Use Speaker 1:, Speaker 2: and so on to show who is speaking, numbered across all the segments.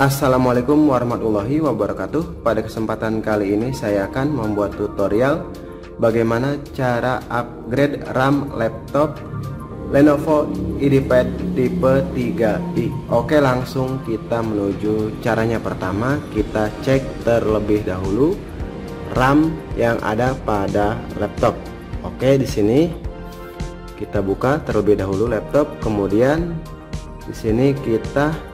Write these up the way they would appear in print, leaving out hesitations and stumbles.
Speaker 1: Assalamualaikum warahmatullahi wabarakatuh. Pada kesempatan kali ini saya akan membuat tutorial bagaimana cara upgrade RAM laptop Lenovo IdeaPad tipe 3i. Oke, langsung kita menuju caranya. Pertama, kita cek terlebih dahulu RAM yang ada pada laptop. Oke, di sini kita buka terlebih dahulu laptop, kemudian di sini kita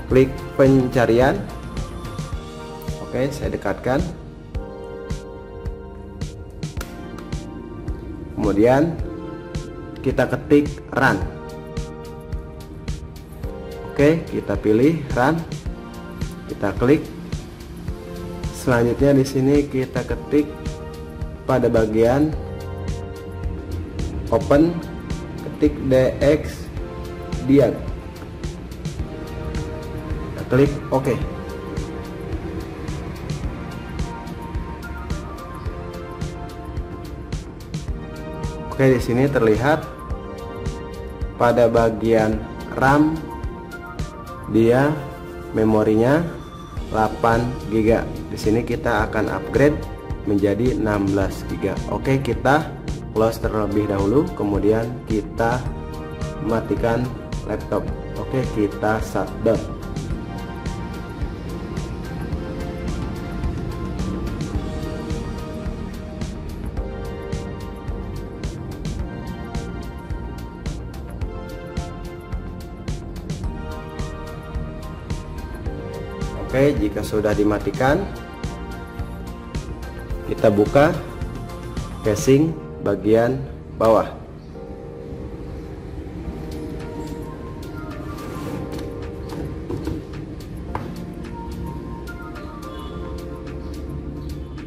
Speaker 1: klik pencarian. Oke, saya dekatkan. Kemudian kita ketik run. Oke, kita pilih run. Kita klik. Selanjutnya di sini kita ketik pada bagian open, ketik DX diag. Klik OK. Oke, di sini terlihat pada bagian RAM dia memorinya 8 GB. Di sini kita akan upgrade menjadi 16 GB. Oke, kita close terlebih dahulu, kemudian kita matikan laptop. Oke, kita shutdown. Oke, jika sudah dimatikan, kita buka casing bagian bawah.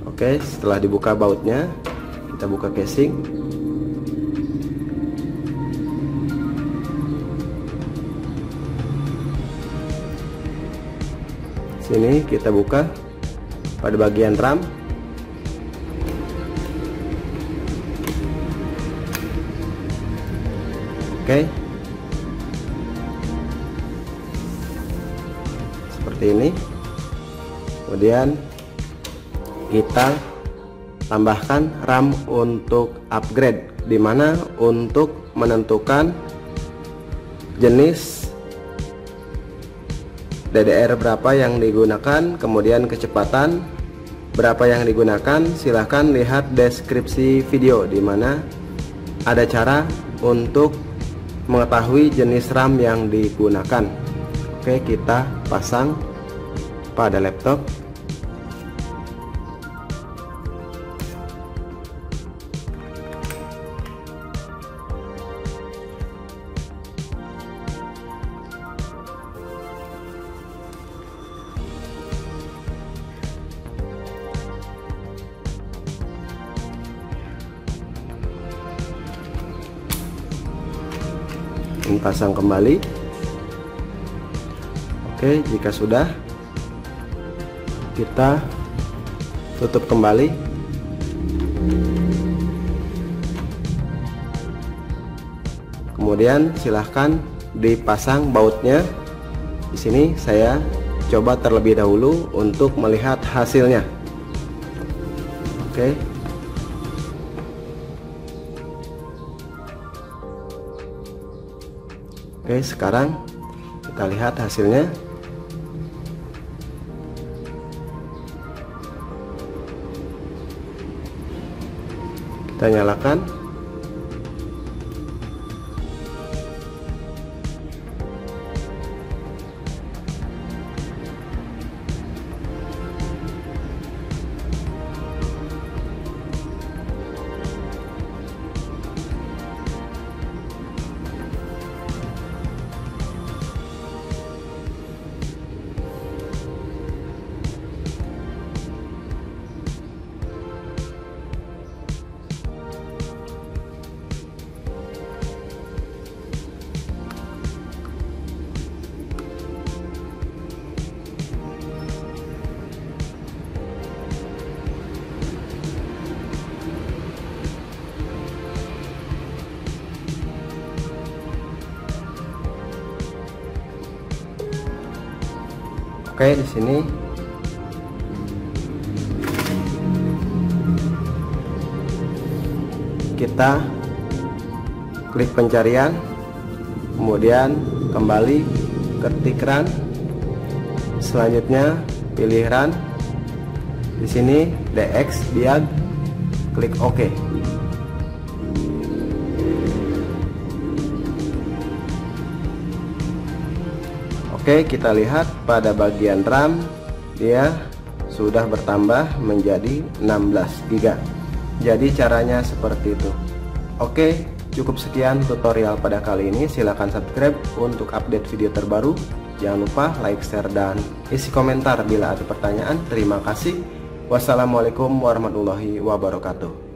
Speaker 1: Oke, setelah dibuka bautnya, kita buka casing. Sini kita buka pada bagian RAM. Oke, seperti ini. Kemudian kita tambahkan RAM untuk upgrade, dimana untuk menentukan jenis DDR berapa yang digunakan, kemudian kecepatan berapa yang digunakan, silahkan lihat deskripsi video, dimana ada cara untuk mengetahui jenis RAM yang digunakan. Oke, kita pasang pada laptop. Pasang kembali. Oke, jika sudah, kita tutup kembali. Kemudian silahkan dipasang bautnya. Di sini saya coba terlebih dahulu untuk melihat hasilnya. Oke. Oke, sekarang kita lihat hasilnya. Kita nyalakan. Oke, di sini kita klik pencarian, kemudian kembali ketik run, selanjutnya pilih run. Di sini DX Diag, klik OK. Oke, kita lihat pada bagian RAM dia sudah bertambah menjadi 16 GB. Jadi caranya seperti itu. Oke, cukup sekian tutorial pada kali ini. Silahkan subscribe untuk update video terbaru. Jangan lupa like, share, dan isi komentar bila ada pertanyaan. Terima kasih. Wassalamualaikum warahmatullahi wabarakatuh.